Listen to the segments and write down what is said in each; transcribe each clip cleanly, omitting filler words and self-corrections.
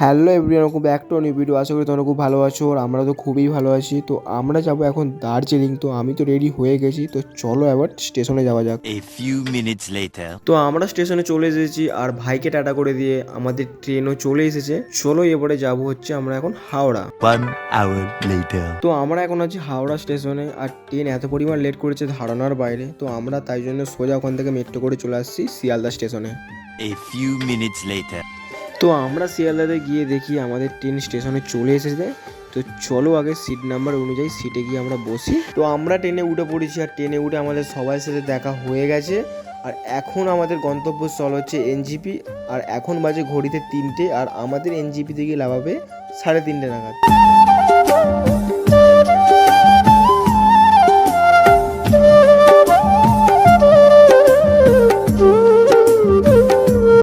Hello everyone, welcome back to new video. আশা করি তোমরা খুব ভালো আছো আর আমরা তো খুবই ভালো আছি। তো আমরা যাব এখন দার্জিলিং। তো আমি তো রেডি হয়ে গেছি, তো চলো এবার স্টেশনে যাওয়া যাক। A few minutes later. তো আমরা স্টেশনে চলে এসেছি আর ভাইকে টাটা করে দিয়ে আমাদের ট্রেনও চলে এসেছে। চলো এবারে যাব হচ্ছে আমরা এখন হাওড়া। 1 hour later. তো আমরা এখন আছি হাওড়া স্টেশনে আর ট্রেন এত পরিমাণ লেট করেছে ধারণার বাইরে। তো আমরা তাই জন্য সোজা ওখান থেকে মেট্রো করে চলে আসছি শিয়ালদা স্টেশনে। A few minutes later. তো আমরা শিয়ালদাতে গিয়ে দেখি আমাদের ট্রেন স্টেশনে চলে এসেছে। তো চলো আগে সিট নাম্বার অনুযায়ী সিটে গিয়ে আমরা বসি। তো আমরা ট্রেনে উঠে পড়েছি আর ট্রেনে উঠে আমাদের সবার সাথে দেখা হয়ে গেছে। আর এখন আমাদের গন্তব্যস্থল হচ্ছে এনজিপি। আর এখন বাজে ঘড়িতে 3টে আর আমাদের এনজিপি থেকে লাভাবে 3:30 নাগাদ।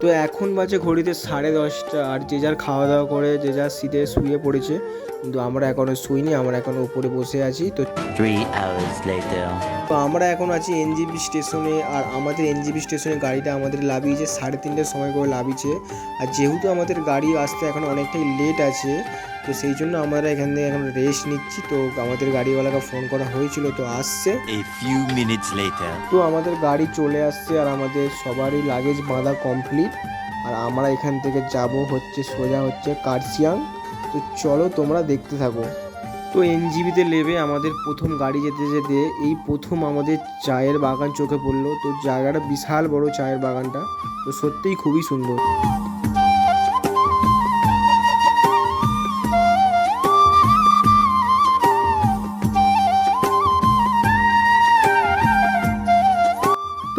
তো এখন বাজে ঘড়িতে 10:30 আর যে যার খাওয়া দাওয়া করে যে যার সিটে শুয়ে পড়েছে, কিন্তু আমরা এখনও শুইনি, আমরা এখনও উপরে বসে আছি। তো 3 hours later. আমরা এখন আছি এনজিপি স্টেশনে আর আমাদের এনজিপি স্টেশনে গাড়িটা আমাদের লাভিয়েছে 3:30টার সময় করে লাভিয়েছে। আর যেহেতু আমাদের গাড়ি আসতে এখন অনেকটাই লেট আছে, তো সেই জন্য আমরা এখান থেকে এখন রেস্ট নিচ্ছি। তো আমাদের গাড়িওয়ালাকে ফোন করা হয়েছিল, তো আসছে। A few minutes later. তো আমাদের গাড়ি চলে আসছে আর আমাদের সবারই লাগেজ বাঁধা কমপ্লিট। আর আমরা এখান থেকে যাব হচ্ছে সোজা হচ্ছে কার্শিয়াং। তো চলো তোমরা দেখতে থাকো। তো এনজিবিতে নেমে আমাদের প্রথম গাড়ি যেতে যেতে এই প্রথম আমাদের চায়ের বাগান চোখে পড়লো। তো জায়গাটা বিশাল বড় চায়ের বাগানটা, তো সত্যিই খুবই সুন্দর।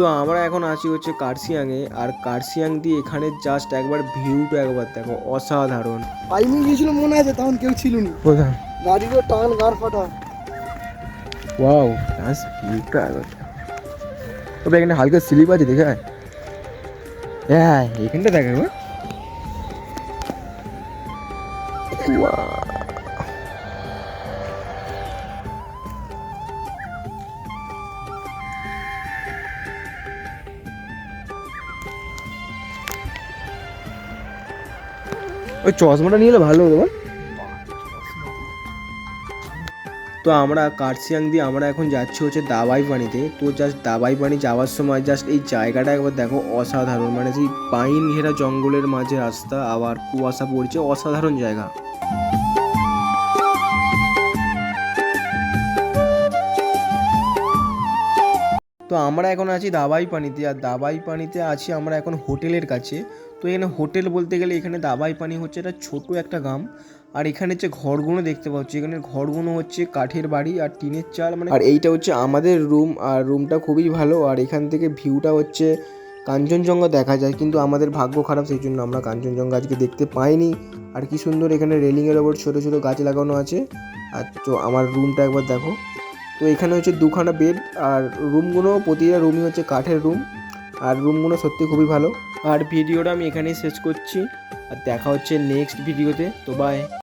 তো আমরা এখন আছি হচ্ছে কার্শিয়াংয়ে আর কার্শিয়াং দিয়ে এখানে জাস্ট একবার ভিউটা একবার দেখো, অসাধারণ। টাইমিং গিয়েছিল মনে আছে, তখন কেউ ছিল না। কোথায়? গাড়িরও টান গাড় ফাটা। ওয়াও, জাস্ট ভিউটা একবার। তবে এখানে হালকা স্লিপ আছে, দেখে হ্যাঁ এখানটা দেখে গো। ওই চশমাটা নিয়ে এলে ভালো হতো বল। তো আমরা কার্শিয়াং দিয়ে আমরা এখন যাচ্ছি হচ্ছে দাবাই পানিতে। তো জাস্ট দাবাই পানি যাওয়ার সময় জাস্ট এই জায়গাটা একবার দেখো, অসাধারণ। মানে সেই পাইন ঘেরা জঙ্গলের মাঝে রাস্তা, আবার কুয়াশা পড়ছে, অসাধারণ জায়গা। তো আমরা এখন আছি দাবাই পানিতে আর দাবাই পানিতে আছি আমরা এখন হোটেলের কাছে। তো এখানে হোটেল বলতে গেলে এখানে দাবাই পানি হচ্ছে একটা ছোট একটা গ্রাম। আর এখানে যে ঘরগুলো দেখতে পাচ্ছি, এখানে ঘরগুলো হচ্ছে কাঠের বাড়ি আর টিনের চাল, মানে। আর এইটা হচ্ছে আমাদের রুম আর রুমটা খুবই ভালো। আর এখান থেকে ভিউটা হচ্ছে কাঞ্চনজঙ্ঘা দেখা যায়, কিন্তু আমাদের ভাগ্য খারাপ, সেই জন্য আমরা কাঞ্চনজঙ্ঘা আজকে দেখতে পাইনি। আর কি সুন্দর এখানে রেলিংয়ের ওপর ছোটো ছোটো গাছ লাগানো আছে। আর তো আমার রুমটা একবার দেখো। তো এখানে হচ্ছে 2খানা বেড আর রুমগুলো, প্রতিটা রুমই হচ্ছে কাঠের রুম। আর রুমগুলো সত্যি খুবই ভালো। আর ভিডিওটা আমি এখানেই শেষ করছি আর দেখা হচ্ছে নেক্সট ভিডিওতে। তো বাই।